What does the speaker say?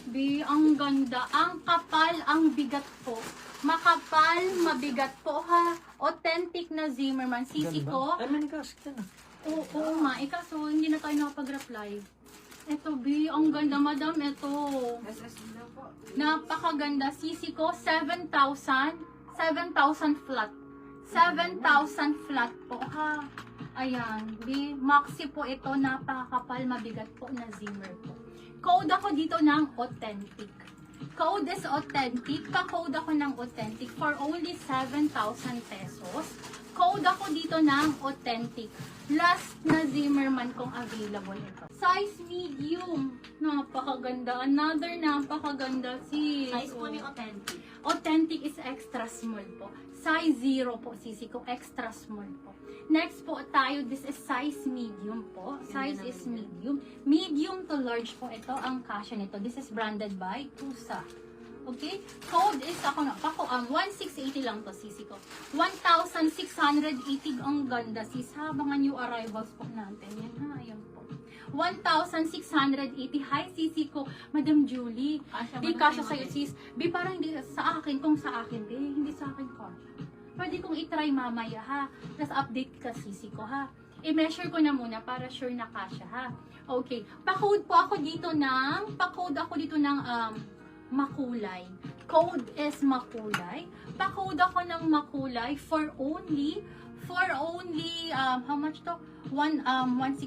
Bi, ang ganda. Ang kapal, ang bigat po. Makapal, mabigat po ha. Authentic na Zimmermann. Sisi ko. Ay, may nag-ask ka na. Oo nga. Kaso hindi na tayo nakapag-reply. Ito, Bi. Ang ganda, madam. Ito. Napakaganda. Sisi ko, 7,000. 7,000 flat. 7,000 flat po ha. Ayan. Bi, maxi po ito. Napakakapal, mabigat po na Zimmer po. Code ako dito ng authentic. Code is authentic. Pa-code ako ng authentic for only 7,000 pesos. Code ako dito ng authentic. Last na Zimmermann kung available ito. Size medium. Napakaganda. Another napakaganda. Size po ni authentic. Authentic is extra small po. Size 0 po, sisi ko. Extra small po. Next po tayo, this is size medium po. Size is medium. Medium to large po ito ang kasya nito. This is branded by Tusa. Okay? Code is ako na. 1,680 lang to, sisi ko. 1,680 ang ganda, sis. Ha, mga new arrivals po natin. Yan ha, ayan po. 1,680. Hi, sisi ko. Madam Julie. Di kasya sa'yo, sis. Bi, parang hindi sa akin. Kung sa akin, di. Hindi sa akin kasya. Pwede kong itry mamaya, ha. Tapos update ka, sisi ko, ha. I-measure ko na muna para sure na kasya, ha. Okay. Pa-code po ako dito ng, makulay. Code is makulay. Pa-code ako ng makulay for only, how much to? 1,680.